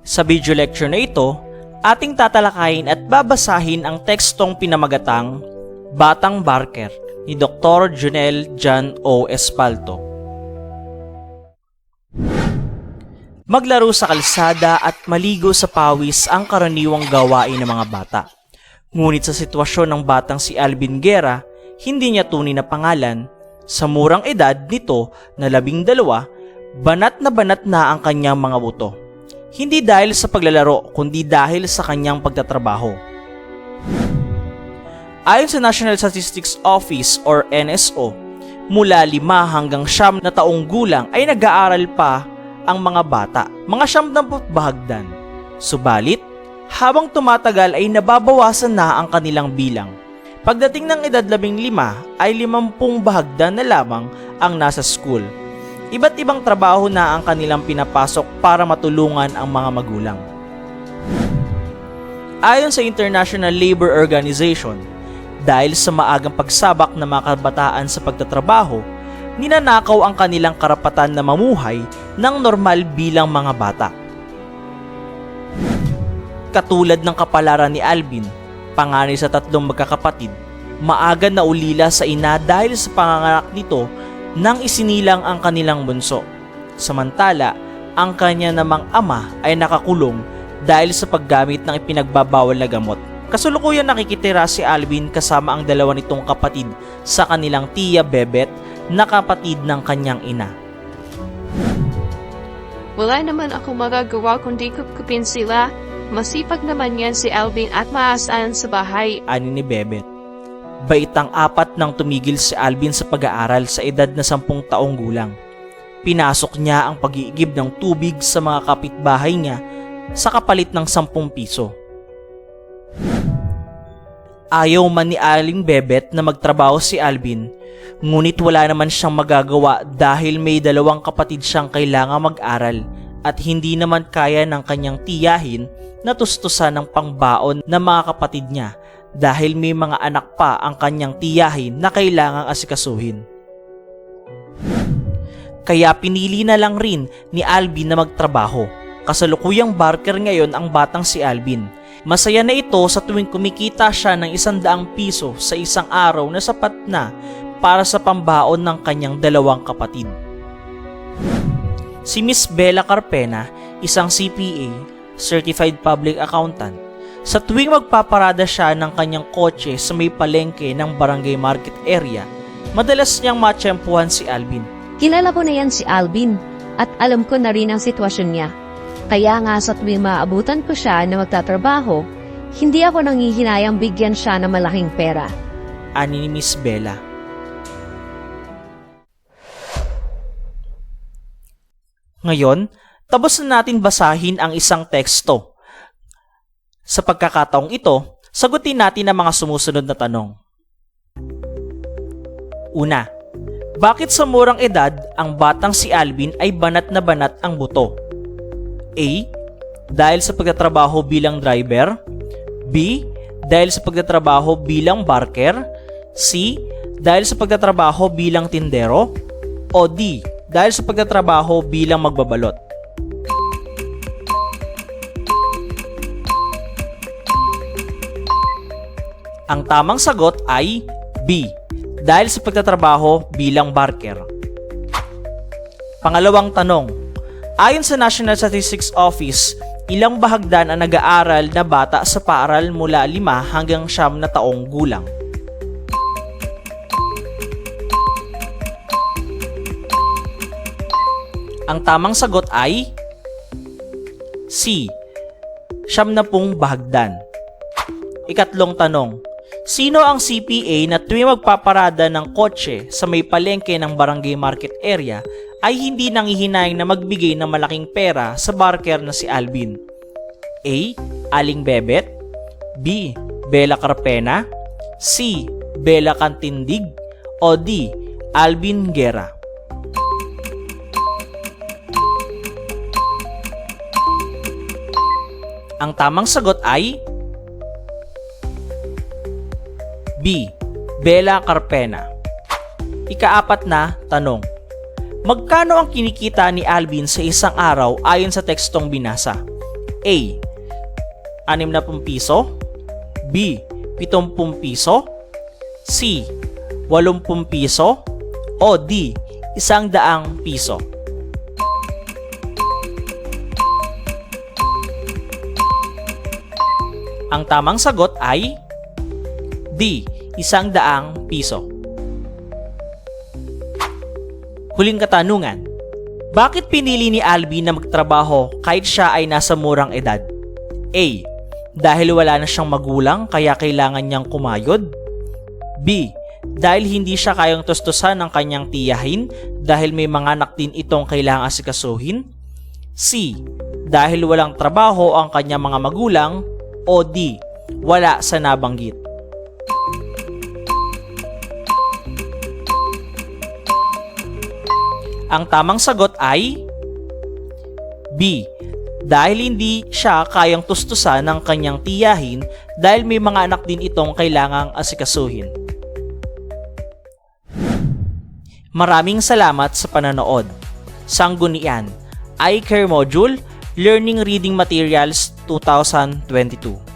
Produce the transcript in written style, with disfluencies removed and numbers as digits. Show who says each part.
Speaker 1: Sa video lecture na ito, ating tatalakayin at babasahin ang tekstong pinamagatang Batang Barker ni Dr. Jonel John O. Espalto. Maglaro sa kalsada at maligo sa pawis ang karaniwang gawain ng mga bata. Ngunit sa sitwasyon ng batang si Alvin Guerra, hindi niya tunay na pangalan. Sa murang edad nito na 12, banat na ang kanyang mga buto. Hindi dahil sa paglalaro, kundi dahil sa kanyang pagtatrabaho. Ayon sa National Statistics Office or NSO, mula 5 hanggang 9 na taong gulang ay nag-aaral pa ang mga bata, mga 70 bahagdan. Subalit, habang tumatagal ay nababawasan na ang kanilang bilang. Pagdating ng edad 15 ay 50 bahagdan na lamang ang nasa school. Iba't ibang trabaho na ang kanilang pinapasok para matulungan ang mga magulang. Ayon sa International Labor Organization, dahil sa maagang pagsabak ng mga kabataan sa pagtatrabaho, ninanakaw ang kanilang karapatan na mamuhay ng normal bilang mga bata. Katulad ng kapalaran ni Alvin, panganay sa 3 magkakapatid, maaga na ulila sa ina dahil sa panganganak nito nang isinilang ang kanilang bunso. Samantala, ang kanya namang ama ay nakakulong dahil sa paggamit ng ipinagbabawal na gamot. Kasalukuyan nakikitira si Alvin kasama ang 2 nitong kapatid sa kanilang tiya Bebet na kapatid ng kanyang ina.
Speaker 2: Wala naman ako magagawa kundi kupkupin sila. Masipag naman yan si Alvin at maaasahan sa bahay.
Speaker 1: Ani ni Bebet. Baitang 4 nang tumigil si Alvin sa pag-aaral sa edad na 10 taong gulang. Pinasok niya ang pag-iigib ng tubig sa mga kapitbahay niya sa kapalit ng 10 piso. Ayaw man ni Aling Bebet na magtrabaho si Alvin, ngunit wala naman siyang magagawa dahil may 2 kapatid siyang kailangang mag-aral at hindi naman kaya ng kanyang tiyahin na tustusan ng pangbaon ng mga kapatid niya dahil may mga anak pa ang kanyang tiyahin na kailangang asikasuhin. Kaya pinili na lang rin ni Alvin na magtrabaho. Kasalukuyang barker ngayon ang batang si Alvin. Masaya na ito sa tuwing kumikita siya ng 100 piso sa isang araw na sapat na para sa pambaon ng kanyang 2 kapatid. Si Miss Bella Carpena, isang CPA, Certified Public Accountant, sa tuwing magpaparada siya ng kanyang kotse sa may palengke ng barangay market area, madalas niyang matsyempuhan si Alvin.
Speaker 3: Kilala ko na yan si Alvin at alam ko na rin ang sitwasyon niya. Kaya nga sa tuwing maabutan ko siya na magtatrabaho, hindi ako nanghihinayang bigyan siya ng malaking pera.
Speaker 1: Ani ni Miss Bella. Ngayon, tapos na natin basahin ang isang teksto. Sa pagkakataong ito, sagutin natin ang mga sumusunod na tanong. Una, bakit sa murang edad ang batang si Alvin ay banat na banat ang buto? A. Dahil sa pagtatrabaho bilang driver. B. Dahil sa pagtatrabaho bilang barker. C. Dahil sa pagtatrabaho bilang tindero. O D. Dahil sa pagtatrabaho bilang magbabalot. Ang tamang sagot ay B. Dahil sa pagtatrabaho bilang barker. Pangalawang tanong. Ayon sa National Statistics Office, ilang bahagdan ang nag-aaral na bata sa paaral mula 5 hanggang 9 na taong gulang? Ang tamang sagot ay C. 70 bahagdan. Ikatlong tanong. Sino ang CPA na tuwing magpaparada ng kotse sa may palengke ng barangay market area ay hindi nanghihinayang na magbigay ng malaking pera sa barker na si Alvin? A. Aling Bebet. B. Bella Carpena. C. Bella Cantindig. O D. Alvin Guerra. Ang tamang sagot ay B. Bella Carpena. Ika-4 na tanong. Magkano ang kinikita ni Alvin sa isang araw ayon sa tekstong binasa? A. 60 piso, B. 70 piso, C. 80 piso, o D. 100 piso. Ang tamang sagot ay D. 100 piso. Huling katanungan. Bakit pinili ni Alvin na magtrabaho kahit siya ay nasa murang edad? A. Dahil wala na siyang magulang kaya kailangan niyang kumayod. B. Dahil hindi siya kayang tustusan ng kanyang tiyahin dahil may mga anak din itong kailangang asikasuhin. C. Dahil walang trabaho ang kanyang mga magulang. O D. Wala sa nabanggit. Ang tamang sagot ay B. Dahil hindi siya kayang tustusan ng kanyang tiyahin dahil may mga anak din itong kailangang asikasuhin. Maraming salamat sa pananood. Sanggunian, iCare Module, Learning Reading Materials 2022.